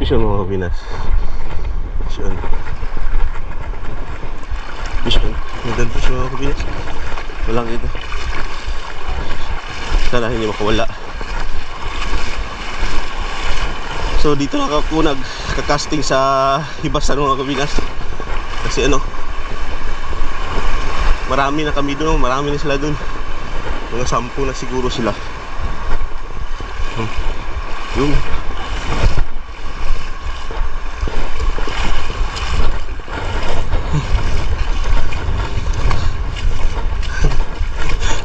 fish yun mga kabinas. Fish yun. Fish yun. Middle fish mga kabinas. Walang ito. Sana hindi makawala. So dito lang ako nagka-casting sa Hibasan mga kabinas. Kasi ano, marami na kami doon. Marami na sila doon. Mga 10 na siguro sila. Yung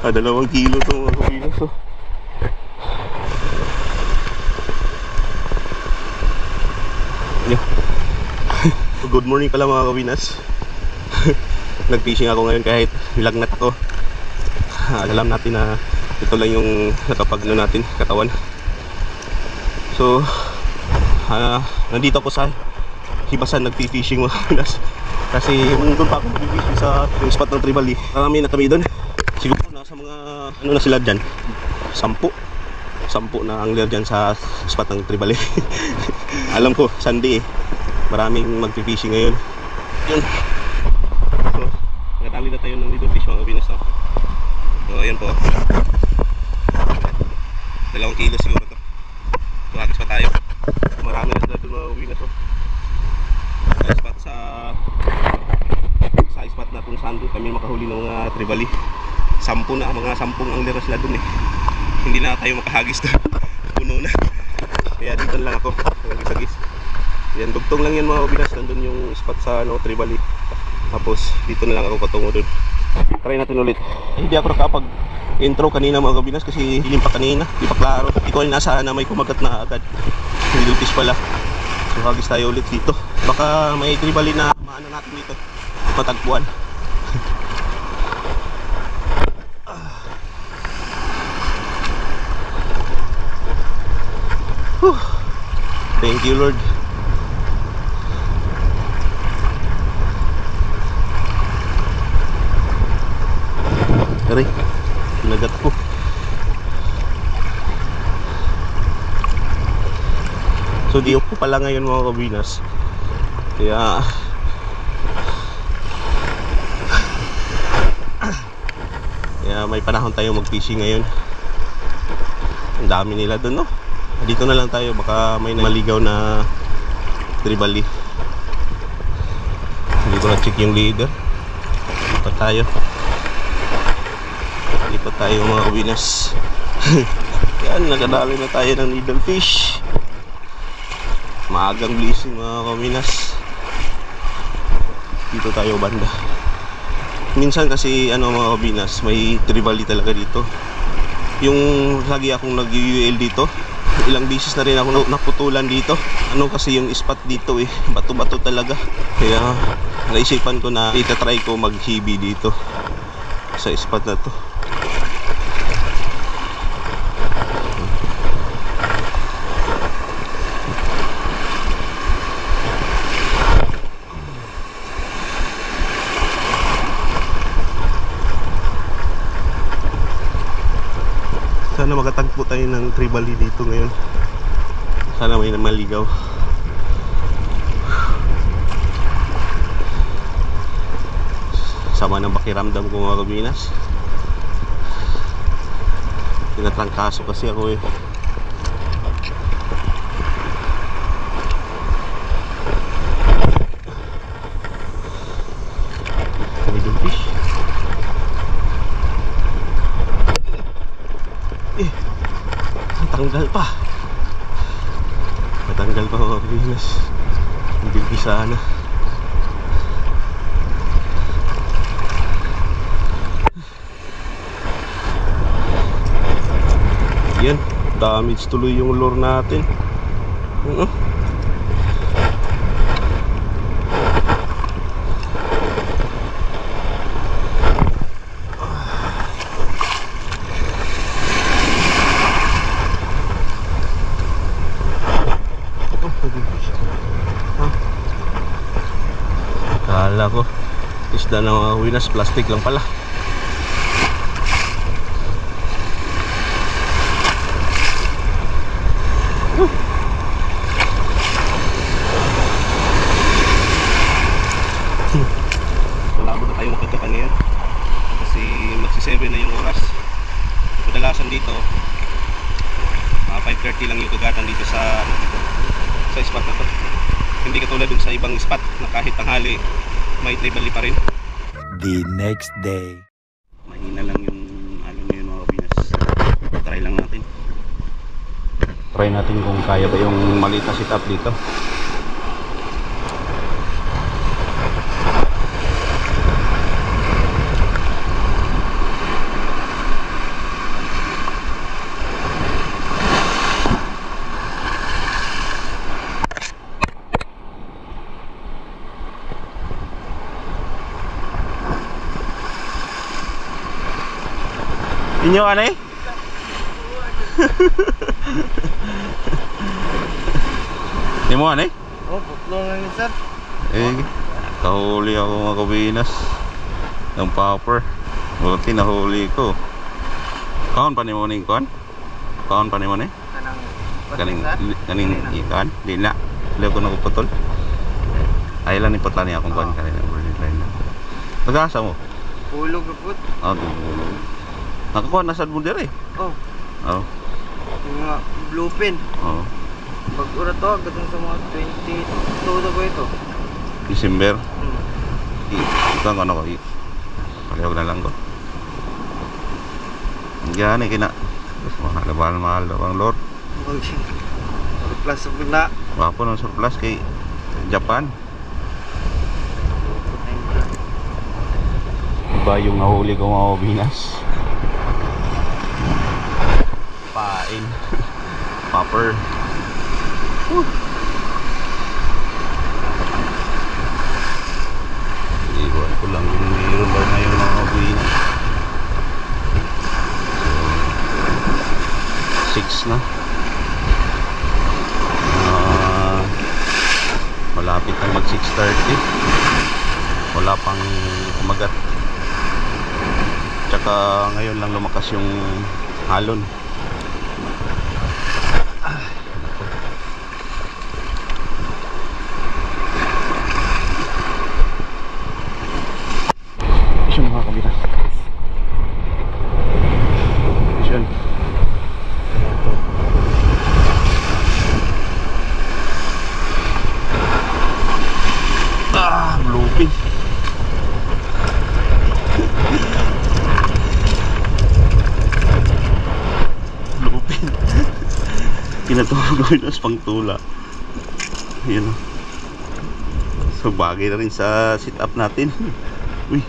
$2 kilo to mga kabinas. So yeah. Good morning pala mga kabinas. Nag-fishing ako ngayon kahit nilagnat ako. Alam natin na ito lang yung nakapagno natin katawan. So nandito ako sa Hibasan nag-fishing mga kabinas. Kasi doon pa ako nag-fishing sa yung spot ng Tribali. Marami na kami doon. Siguro nasa mga ano na sila dyan, 10 na angler dyan sa spot ng Tribali. Alam ko Sunday maraming mag-fishing ngayon. Yun. So nakatali na tayo ng little fish mga kabinas, no? So ayan po, 2 kilo siguro to. So hagis pa tayo. Marami na sila doon mga kabinas, no? Spot sa spot na kung saan doon kami makahuli ng mga Tribali. 10 na, mga 10 angler na sila dun eh. Hindi na tayo makahagis doon. Puno na. Kaya dito lang ako nagagis. Yan, dugtong lang yan mga kabinas. Nandun yung spot sa Tribali. Tapos dito na lang ako patungo dun. Try natin ulit. Hindi ako nakapag intro kanina mga kabinas kasi hilim pa kanina, hindi pa klaro. Hindi ko inaasahan na may kumagat na agad. Hindi fish pala. So hagis tayo ulit dito. Baka may Tribali na maano natin dito, matagpuan. Thank you Lord. Aray, nagat ko. So di ako pala ngayon mga kabinas. Kaya may panahon tayo mag-fishing ngayon. Ang dami nila doon, no? Dito na lang tayo, baka may maligaw na Tribali. Hindi ko na-check yung leader. Lipat tayo mga kabinas. Yan, nagadali na tayo ng needle fish. Maagang blessing mga kabinas. Dito tayo banda. Minsan kasi ano mga kabinas, may Tribali talaga dito. Yung lagi akong nag-UL dito, ilang beses na rin ako naputulan dito. Ano kasi yung spot dito eh, bato-bato talaga. Kaya naisipan ko na itatry ko mag-hibi dito sa spot na to. Sana makatagpo tayo ng Tribali dito ngayon. Sana may maligaw. Sama ng pakiramdam ko mga kabinas. Tinatrangkaso kasi ako eh. Middle fish. Natanggal pa mga kabinas. Middle fish sana. Yan, damage tuloy yung lure natin. Akala ko isda na mga winas, plastic lang pala. 30 lang yung kagatan dito sa spot na to. Hindi katulad dun sa ibang spot na kahit tanghali may tribali pa rin. The next day. Mahina lang yung alon ngayon mga kabinas. Try lang natin. Try natin kung kaya ba yung maliit na setup dito. Inyo ano eh? Di mo ano eh? Oh, putlo lang yun, sir. Eh, kahuli ako mga kabinas ng popper. Buti nahuli ko. Kaon pa ni mo ning kuan? Kaon pa ni mo ni? Kaning ikan? Di na. Liyo ko nakuputol. Ay lang ipot lang niya akong kuan kanina. Pag-asa mo? Hulog na put. Ah, tulog. Nakakuha na sa bunder eh. Oh, Oo. yung mga bluefin. Oo. Pag-ura to, agad sa mga 22 na ba ito? December. Hmm. Ito ang ano ko. Palihog na lang ko. Yan eh, kina. Mahal ang Lord. Plus sa bigla. Wapo ng surplus kay Japan. Iba yung nahuli ko mga kabinas. Pain. Popper. Iwan ko lang yung mayroon ba ngayon mga kabinas. 6 na. Malapit na mag 6:30. Wala pang kumagat. Tsaka ngayon lang lumakas yung halon. Isyon mga kabinas. Isyon. Bluefin. Bluefin. Pinatulog ko yun as pangtula. Yun. So bagay na rin sa sit up natin. Uy.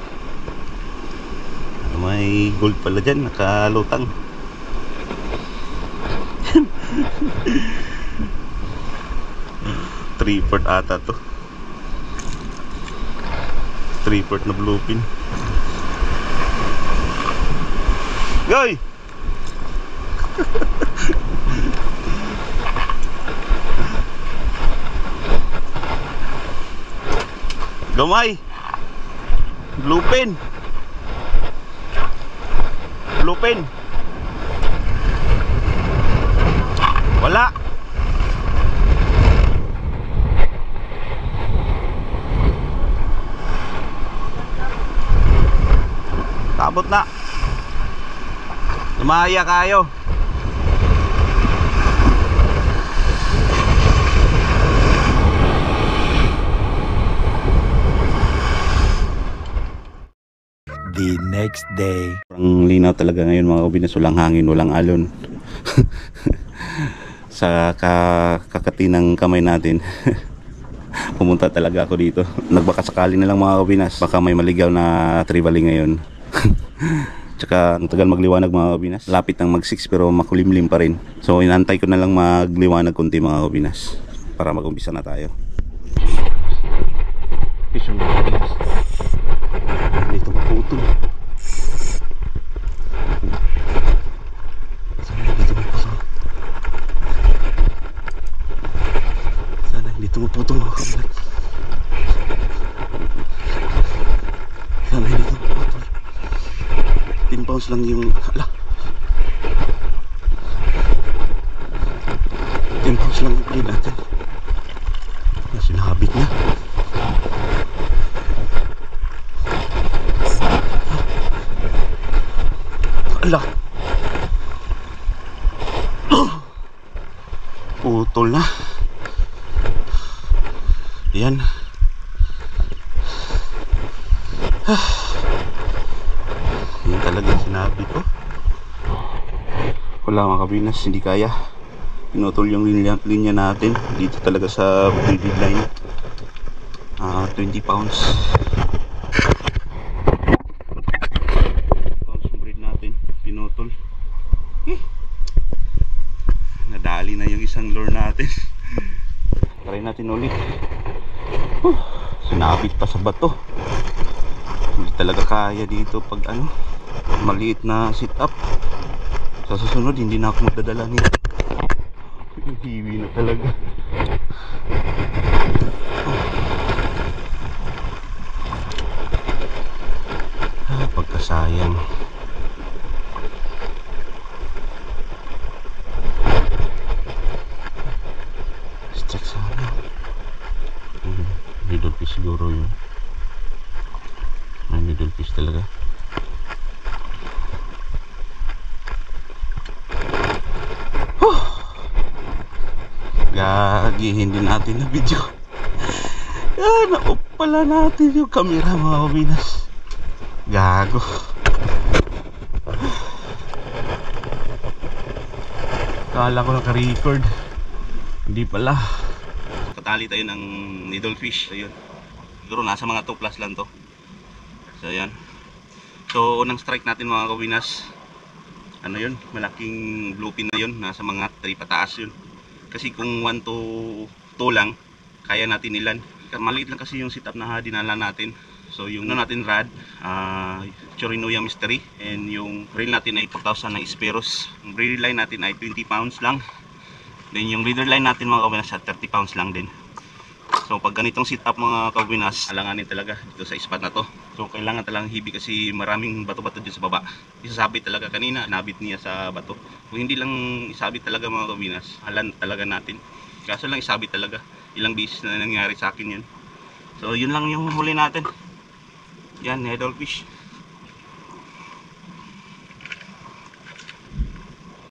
May gold pala dyan, nakalutang. Three-port ata to. Three-port na bluefin. Goy! Gamay! Bluefin! Bluefin! Wala! Tabot na. Lumaya kayo. The next day. Ang linaw talaga ngayon mga kabinas, walang hangin, walang alon. Sa kakati ng kamay natin. Pumunta talaga ako dito. Nagbakasakali na lang mga kabinas. Baka may maligaw na tribali ngayon. Tsaka ang tagal magliwanag mga kabinas. Lapit ng mag 6 pero makulimlim pa rin. So inantay ko na lang magliwanag konti mga kabinas para mag-umpisa na tayo. Isyon mga kabinas. Dito maputol. Sana hindi tumuputol mga kabinas. Sana hindi tumuputol. 10 pounds lang yung hala. 10 pounds lang yung play natin. Sinabit na. Ala. Putol na. Yan. Yan talaga sinabi ko. Wala mga kabinas, hindi kaya. Pinutol yung linya natin dito talaga sa breeding line. 20 pounds. Yung breed natin, pinutol. Nadali na yung isang lure natin. Try natin ulit. Sinabit pa sa bato. Hindi talaga kaya dito pag maliit na sit up. Sa susunod hindi na ako magdadala nito. Hiwi na talaga. Pagkasayang. Strike sana. Middle fish siguro yun. May middle fish talaga. Gagi, hindi natin na video. Na-off pala natin yung camera mga kabinas. Gago. Kala ko naka-record. Hindi pala. Katali tayo ng needlefish. Ayun. Siguro nasa mga 2 plus lang to. So ayan. So unang strike natin mga kabinas. Ano yun? Malaking bluefin na yun. Nasa mga 3 pataas yun. Kasi kung 1 to 2 lang, kaya natin ilan. Maliit lang kasi yung setup na dinala natin. So yung natin rod, Chorinoya Mystery, and yung reel natin ay 4,000 na Speros. Yung reel line natin ay 20 pounds lang. Then yung leader line natin mga kawinas at 30 pounds lang din. So pag ganitong setup mga kawinas, alanganin talaga dito sa spot na to. So kailangan talagang hibi kasi maraming bato-bato dito sa baba. Isasabit talaga kanina, nabit niya sa bato. Kung hindi lang isabit talaga mga kawinas, halan talaga natin. Kaso lang isabit talaga. Ilang beses na nangyari sa akin yun. So yun lang yung huli natin. Yan, needlefish.